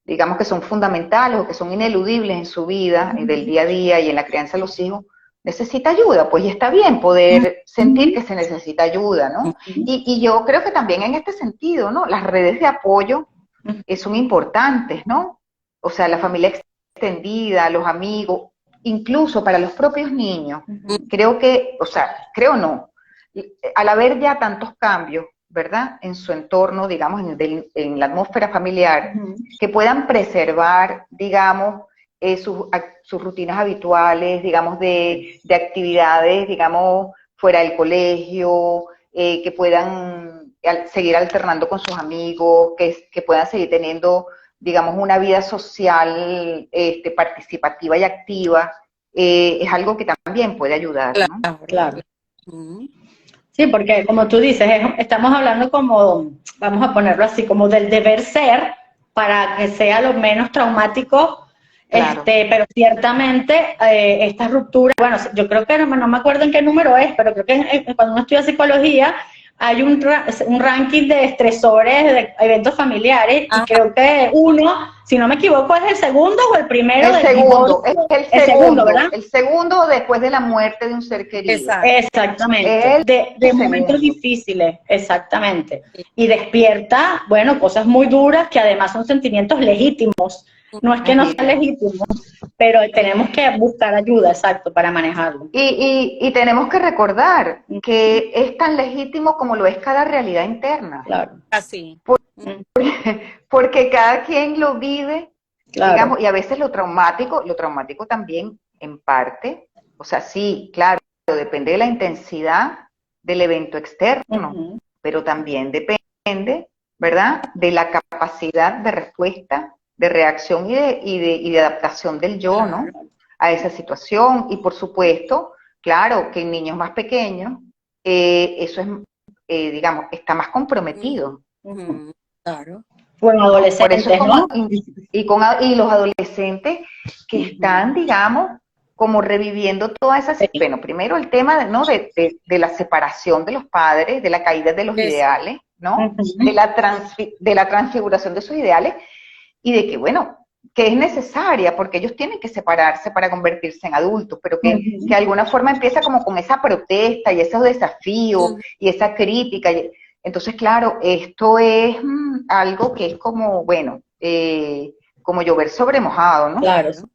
digamos, que son fundamentales o que son ineludibles en su vida, del día a día y en la crianza de los hijos, necesita ayuda, pues y está bien poder sentir que se necesita ayuda, ¿no? Y yo creo que también en este sentido, ¿no? Las redes de apoyo son importantes, ¿no? O sea, la familia extendida, los amigos, incluso para los propios niños. Creo que, o sea, creo no, al haber ya tantos cambios, ¿verdad? En su entorno, digamos, en la atmósfera familiar, que puedan preservar, digamos, sus rutinas habituales, digamos, de actividades, digamos, fuera del colegio, que puedan seguir alternando con sus amigos, que puedan seguir teniendo, digamos, una vida social participativa y activa, es algo que también puede ayudar, ¿no? Claro. Sí, porque como tú dices, estamos hablando como, vamos a ponerlo así, como del deber ser para que sea lo menos traumático Claro. Pero ciertamente esta ruptura, bueno, yo creo que no me acuerdo en qué número es, pero creo que cuando uno estudia psicología hay un ranking de estresores de eventos familiares y creo que uno, si no me equivoco, es el segundo o el primero El del segundo, divorcio. es El segundo, ¿verdad? el segundo después de la muerte de un ser querido. Exacto. Exactamente, El de momentos segundo. difíciles, exactamente. Y despierta, bueno, cosas muy duras que además son sentimientos legítimos. No es que no sea legítimo, pero tenemos que buscar ayuda, exacto, para manejarlo. Y tenemos que recordar que es tan legítimo como lo es cada realidad interna. Claro. Así. Porque cada quien lo vive, Claro. digamos, y a veces lo traumático también, en parte, o sea, sí, claro, depende de la intensidad del evento externo, pero también depende, ¿verdad?, de la capacidad de respuesta, de reacción y de adaptación del yo, ¿no?, a esa situación. Y por supuesto, claro, que en niños más pequeños, eso es, digamos, está más comprometido. Claro. Bueno, adolescentes, por eso es como, ¿no? y los adolescentes que están, digamos, como reviviendo todas esas, bueno, primero el tema, ¿no?, de la separación de los padres, de la caída de los ideales, ¿no?, de la transfiguración de sus ideales, y de que, bueno, que es necesaria, porque ellos tienen que separarse para convertirse en adultos, pero que de alguna forma empieza como con esa protesta y esos desafíos y esa crítica. Entonces, claro, esto es algo que es como, bueno, como llover sobre mojado, ¿no? Claro, son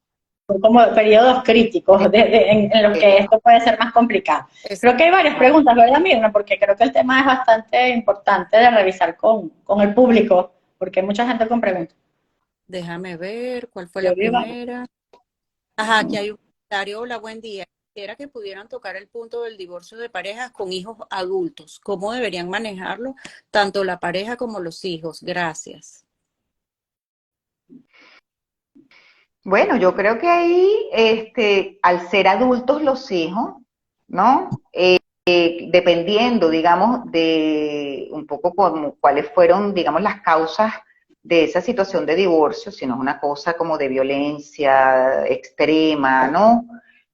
como periodos críticos en los que esto puede ser más complicado. Creo que hay varias preguntas, ¿verdad, Mirna? Porque creo que el tema es bastante importante de revisar con el público, porque hay mucha gente con preguntas. Déjame ver, ¿cuál fue la primera? Ajá, aquí hay un comentario. Hola, buen día. Quisiera que pudieran tocar el punto del divorcio de parejas con hijos adultos. ¿Cómo deberían manejarlo tanto la pareja como los hijos? Gracias. Bueno, yo creo que ahí, al ser adultos los hijos, ¿no? Dependiendo, digamos, de un poco como cuáles fueron, digamos, las causas de esa situación de divorcio, si no es una cosa como de violencia extrema, ¿no?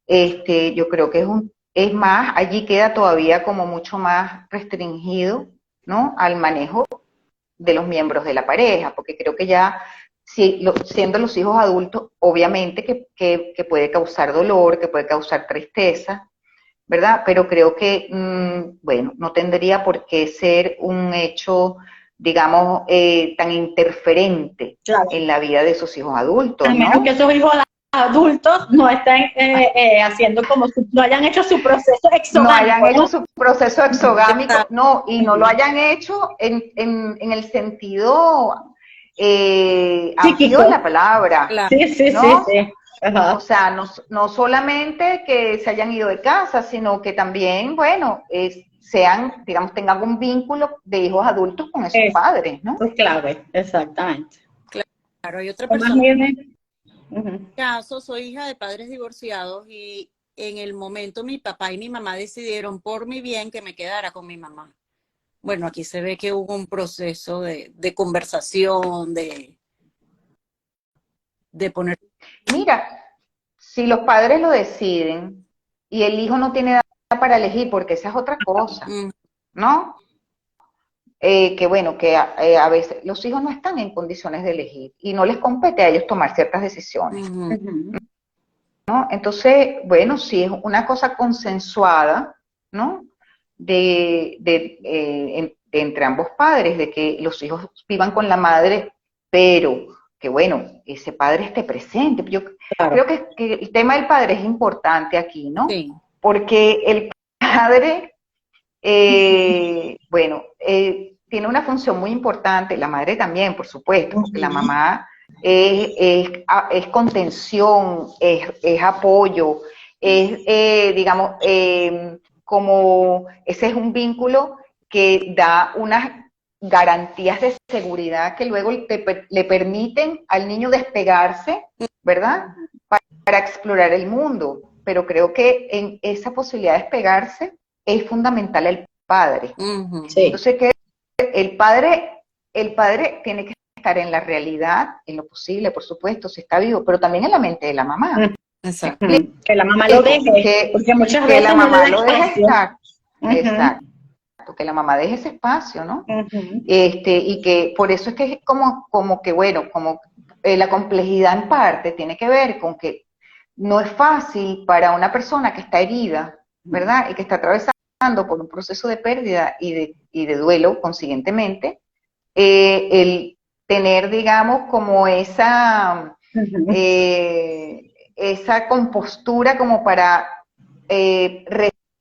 Yo creo que es más, allí queda todavía como mucho más restringido, ¿no?, al manejo de los miembros de la pareja, porque creo que ya, siendo los hijos adultos, obviamente que puede causar dolor, que puede causar tristeza, ¿verdad? Pero creo que, bueno, no tendría por qué ser un hecho, digamos, tan interferente en la vida de esos hijos adultos, ¿no? A menos que esos hijos adultos no estén haciendo como, no hayan hecho su proceso exogámico. No hayan hecho su proceso exogámico, no, y no lo hayan hecho en el sentido amplio de la palabra. Sí, ¿no? sí. Ajá. O sea, no solamente que se hayan ido de casa, sino que también, bueno, sean, digamos, tengan un vínculo de hijos adultos con esos padres, ¿no? Es clave, exactamente. Claro, hay otra persona. En mi caso, soy hija de padres divorciados y en el momento mi papá y mi mamá decidieron por mi bien que me quedara con mi mamá. Bueno, aquí se ve que hubo un proceso de conversación, de poner... Mira, si los padres lo deciden y el hijo no tiene edad para elegir, porque esa es otra cosa, ¿no? Que bueno, que a veces los hijos no están en condiciones de elegir y no les compete a ellos tomar ciertas decisiones, ¿no? Entonces, bueno, si es una cosa consensuada, ¿no?, entre ambos padres, de que los hijos vivan con la madre, pero que bueno, ese padre esté presente. Yo creo que el tema del padre es importante aquí, ¿no? Sí. Porque el padre, bueno, tiene una función muy importante, la madre también, por supuesto, porque la mamá es contención, es apoyo, es, digamos, como ese es un vínculo que da unas garantías de seguridad que luego le permiten al niño despegarse, ¿verdad?, para explorar el mundo. Pero creo que en esa posibilidad de despegarse es fundamental el padre. Sí. Entonces, que el padre tiene que estar en la realidad, en lo posible, por supuesto, si está vivo, pero también en la mente de la mamá. Exacto. Que la mamá lo deje, porque muchas que veces la no le mamá da lo deje espacio. estar. Exacto, que la mamá deje ese espacio, ¿no? Y que por eso es que es como que, bueno, como la complejidad en parte tiene que ver con que no es fácil para una persona que está herida, ¿verdad? Y que está atravesando por un proceso de pérdida y de duelo, consiguientemente, el tener, digamos, como esa compostura como para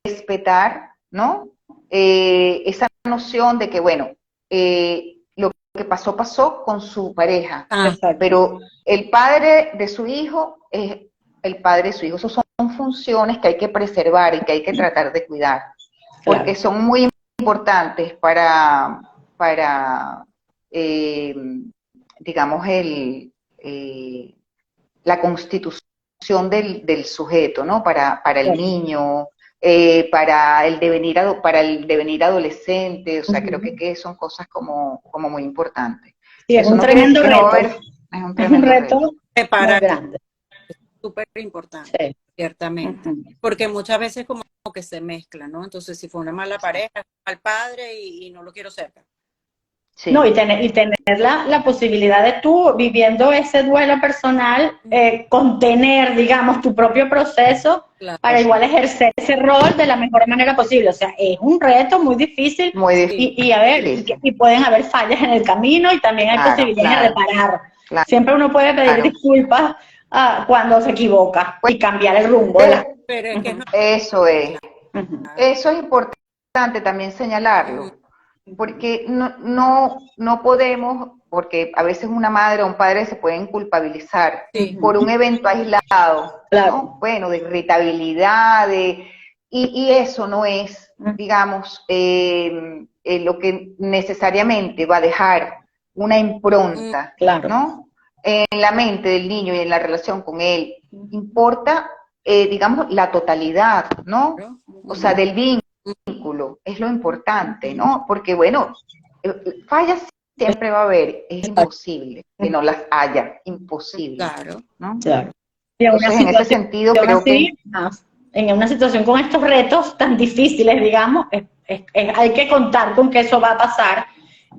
respetar, ¿no? Esa noción de que, bueno, lo que pasó, pasó con su pareja, pero el padre de su hijo es el padre de su hijo. Esas son funciones que hay que preservar y que hay que tratar de cuidar, porque son muy importantes para digamos, la constitución del sujeto, ¿no? Para el niño, para el devenir adolescente, o sea, creo que son cosas como muy importantes. Sí, es un tremendo reto. Es un tremendo reto. Muy grande. Es súper importante, ciertamente. Porque muchas veces como que se mezcla, ¿no? Entonces, si fue una mala pareja, mal padre y no lo quiero cerca. Sí. No, y tener la posibilidad de tú, viviendo ese duelo personal, contener, digamos, tu propio proceso para igual ejercer ese rol de la mejor manera posible. O sea, es un reto muy difícil. Muy difícil. Y a ver, y pueden haber fallas en el camino y también hay posibilidades de reparar. Siempre uno puede pedir disculpas cuando se equivoca y cambiar el rumbo. Pero es que eso es. Eso es importante también señalarlo. Porque no podemos, porque a veces una madre o un padre se pueden culpabilizar por un evento aislado, ¿no? Bueno, de irritabilidad, y eso no es, digamos, lo que necesariamente va a dejar una impronta, ¿no? En la mente del niño y en la relación con él. Importa, digamos, la totalidad, ¿no? O sea, del vínculo, es lo importante, ¿no? Porque, bueno, fallas siempre va a haber, es imposible que no las haya, imposible, ¿no? Claro. Entonces, en ese sentido, creo que... En una situación con estos retos tan difíciles, digamos, hay que contar con que eso va a pasar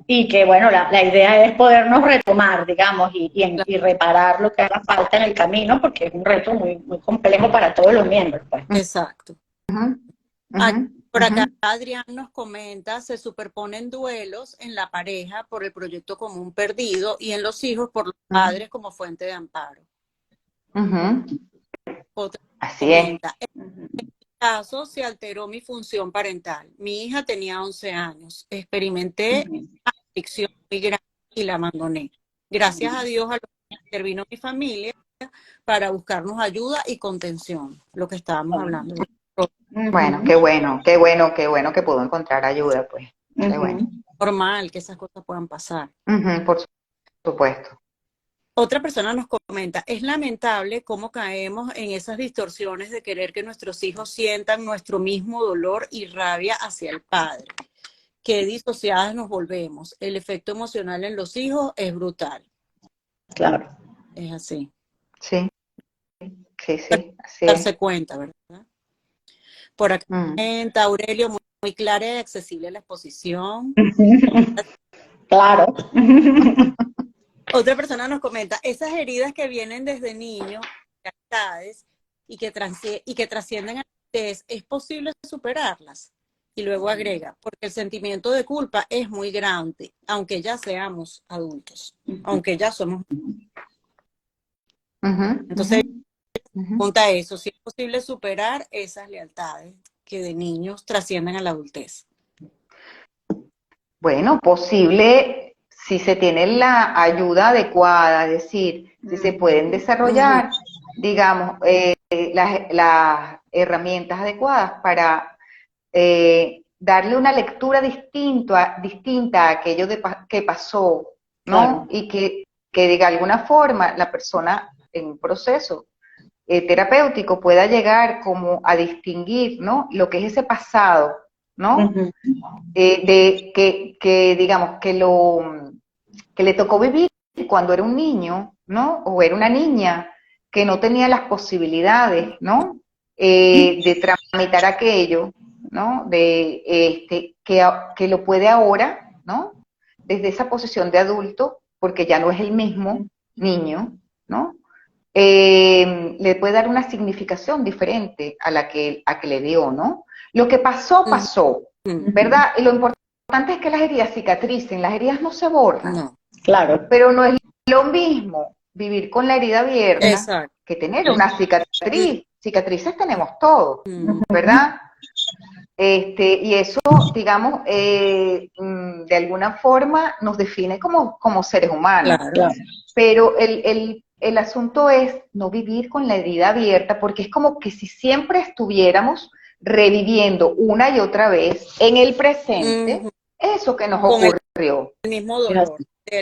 y que, bueno, la idea es podernos retomar, digamos, y reparar lo que haga falta en el camino, porque es un reto muy, muy complejo para todos los miembros. Pues. Exacto. Por acá Adrián nos comenta, se superponen duelos en la pareja por el proyecto común perdido y en los hijos por los padres como fuente de amparo. Otra comenta, en mi caso se alteró mi función parental. Mi hija tenía 11 años. Experimenté adicción muy grande y la abandoné. Gracias a Dios a lo que intervino mi familia para buscarnos ayuda y contención, lo que estábamos hablando. Bueno, qué bueno que pudo encontrar ayuda, pues. Qué bueno. Normal que esas cosas puedan pasar. Por supuesto. Otra persona nos comenta, es lamentable cómo caemos en esas distorsiones de querer que nuestros hijos sientan nuestro mismo dolor y rabia hacia el padre. Qué disociadas nos volvemos. El efecto emocional en los hijos es brutal. Claro. Es así. Sí, así darse cuenta, ¿verdad? Por acá comenta Aurelio, muy clara y accesible la exposición. Claro. Otra persona nos comenta, esas heridas que vienen desde niños, y que trascienden a la adultez, ¿es posible superarlas? Y luego agrega, porque el sentimiento de culpa es muy grande, aunque ya seamos adultos, aunque ya somos. Entonces, pregunta eso, si es posible superar esas lealtades que de niños trascienden a la adultez. Bueno, posible si se tiene la ayuda adecuada, es decir, si se pueden desarrollar, digamos, las herramientas adecuadas para darle una lectura distinta a aquello que pasó, ¿no? Y que de alguna forma la persona en un proceso terapéutico pueda llegar como a distinguir, ¿no? Lo que es ese pasado, ¿no? De que digamos que le tocó vivir cuando era un niño, ¿no? O era una niña que no tenía las posibilidades, ¿no? De tramitar aquello, ¿no? Que lo puede ahora, ¿no? Desde esa posición de adulto, porque ya no es el mismo niño, ¿no? Le puede dar una significación diferente a que le dio, ¿no? Lo que pasó, pasó, ¿verdad? Y lo importante es que las heridas cicatricen, las heridas no se borran. No. Claro. Pero no es lo mismo vivir con la herida abierta Exacto. que tener una cicatriz. Cicatrices tenemos todos, ¿verdad? Y eso, digamos, de alguna forma nos define como seres humanos. Claro. Pero el asunto es no vivir con la herida abierta, porque es como que si siempre estuviéramos reviviendo una y otra vez en el presente eso que nos ocurrió. El mismo dolor.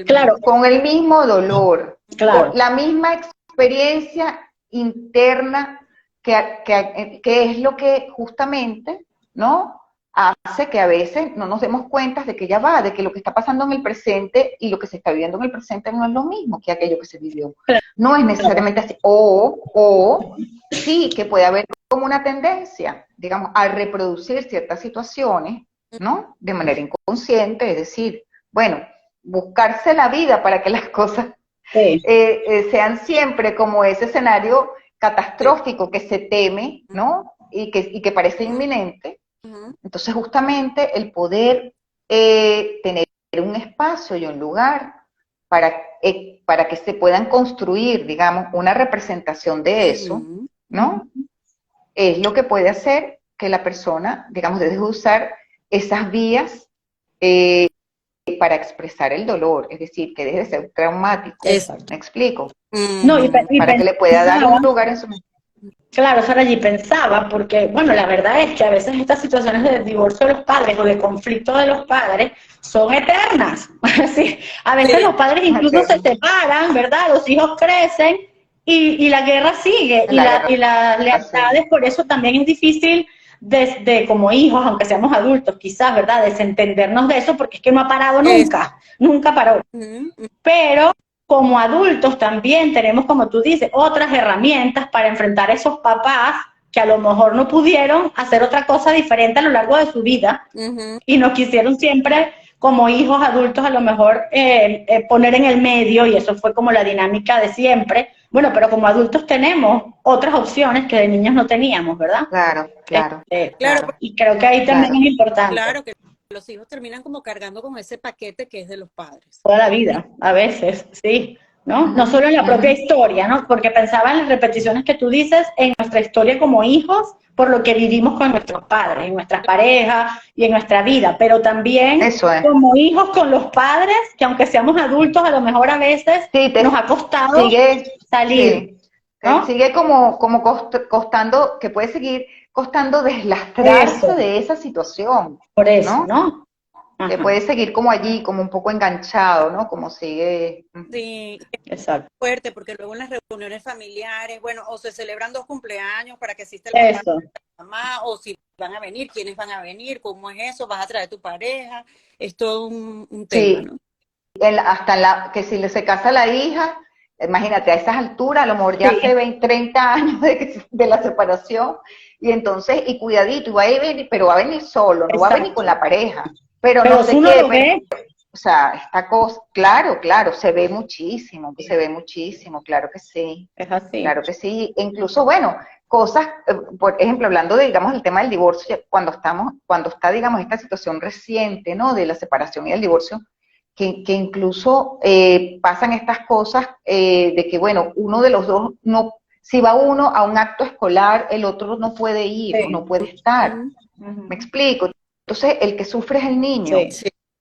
Claro. Con el mismo dolor, Claro. con la misma experiencia interna que es lo que justamente, ¿no? Hace que a veces no nos demos cuenta de que ya va, de que lo que está pasando en el presente y lo que se está viviendo en el presente no es lo mismo que aquello que se vivió. No es necesariamente así. O sí que puede haber como una tendencia, digamos, a reproducir ciertas situaciones, ¿no? De manera inconsciente, es decir, bueno, buscarse la vida para que las cosas sean siempre como ese escenario catastrófico que se teme, ¿no? Y que parece inminente. Entonces, justamente el poder tener un espacio y un lugar para que se puedan construir, digamos, una representación de eso, ¿no? Es lo que puede hacer que la persona, digamos, deje de usar esas vías para expresar el dolor, es decir, que deje de ser traumático. Exacto. ¿Me explico? No, para que le pueda dar un lugar en su mente. Claro, Sara, allí pensaba, porque, bueno, la verdad es que a veces estas situaciones de divorcio de los padres o de conflicto de los padres son eternas. Sí, a veces los padres incluso se separan, ¿verdad? Los hijos crecen y la guerra sigue. Y las lealtades, por eso también es difícil desde como hijos, aunque seamos adultos, quizás, ¿verdad? Desentendernos de eso, porque es que no ha parado nunca, nunca paró. Pero como adultos también tenemos, como tú dices, otras herramientas para enfrentar a esos papás que a lo mejor no pudieron hacer otra cosa diferente a lo largo de su vida y nos quisieron siempre como hijos adultos a lo mejor poner en el medio, y eso fue como la dinámica de siempre. Bueno, pero como adultos tenemos otras opciones que de niños no teníamos, ¿verdad? Claro. Y creo que ahí también es importante. Claro que los hijos terminan como cargando con ese paquete que es de los padres. Toda la vida, a veces, sí, ¿no? No solo en la propia historia, ¿no? Porque pensaba en las repeticiones que tú dices en nuestra historia como hijos, por lo que vivimos con nuestros padres, en nuestras parejas y en nuestra vida, pero también como hijos con los padres, que aunque seamos adultos, a lo mejor a veces nos ha costado salir. ¿No? Sigue como costando, que puede seguir costando deslastrarse de esa situación. Por eso, ¿no? Que puede seguir como allí, como un poco enganchado, ¿no? Como sigue. Sí, exacto. Fuerte, porque luego en las reuniones familiares, bueno, o se celebran 2 cumpleaños para que asista el papá y la mamá, o si van a venir, quiénes van a venir, cómo es eso, vas a traer tu pareja, es todo un tema, ¿no? Que si se casa la hija, imagínate, a esas alturas, a lo mejor ya hace 20, 30 años de la separación, y entonces, y cuidadito, pero va a venir solo, no va a venir con la pareja. Pero no sé qué, o sea, esta cosa, claro, se ve muchísimo, claro que sí. Es así. Claro que sí, incluso, bueno, cosas, por ejemplo, hablando de, digamos, el tema del divorcio, cuando está, digamos, esta situación reciente, ¿no? De la separación y el divorcio, que incluso pasan estas cosas de que, bueno, uno de los dos no, si va uno a un acto escolar, el otro no puede ir, no puede estar. ¿Me explico? Entonces, el que sufre es el niño,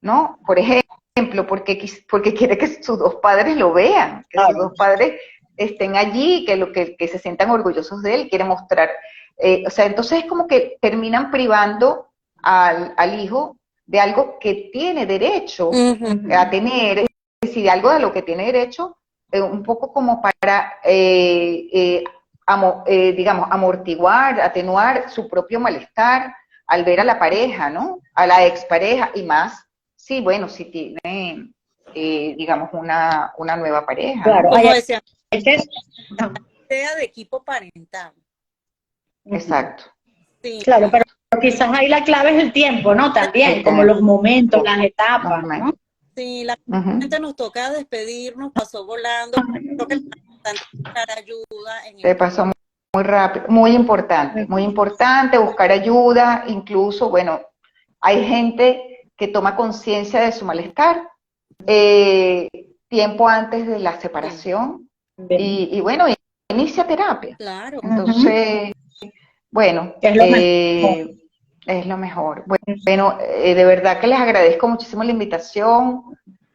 ¿no? Por ejemplo, porque quiere que sus dos padres lo vean, que sus dos padres estén allí, que se sientan orgullosos de él, quiere mostrar. O sea, entonces es como que terminan privando al hijo de algo que tiene derecho a tener, es decir, de algo de lo que tiene derecho, un poco como para, digamos, amortiguar, atenuar su propio malestar al ver a la pareja, ¿no? A la expareja y más, sí, bueno, si tiene digamos, una nueva pareja, Claro, ¿no? Como decía, es que- idea de equipo parental. Exacto. Sí, claro, pero quizás ahí la clave es el tiempo, ¿no? También, como los momentos, las etapas, ¿no? sí, Ujú. gente nos toca despedirnos, pasó volando. Creo que lo más importante es buscar ayuda en Te el pasó muy rápido, muy importante buscar ayuda, incluso, bueno, hay gente que toma conciencia de su malestar tiempo antes de la separación y bueno, inicia terapia. Claro. Entonces, bueno, Es lo mejor. es lo mejor. Bueno, de verdad que les agradezco muchísimo la invitación.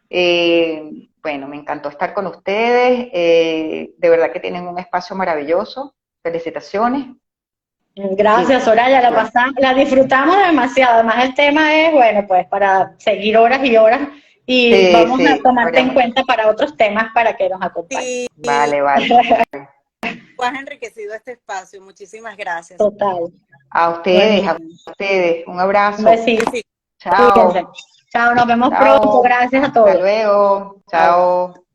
Bueno, me encantó estar con ustedes. De verdad que tienen un espacio maravilloso. Felicitaciones. Gracias, Soraya, la disfrutamos demasiado. Además, el tema es, bueno, pues para seguir horas y horas y vamos a tomarte en cuenta para otros temas para que nos acompañen. Sí, Vale. tú has enriquecido este espacio. Muchísimas gracias. Total. A ustedes. Un abrazo. Un besito. Chao. Cuídense. Chao, nos vemos Chao. pronto. Gracias a todos. Hasta luego. Chao. Chao.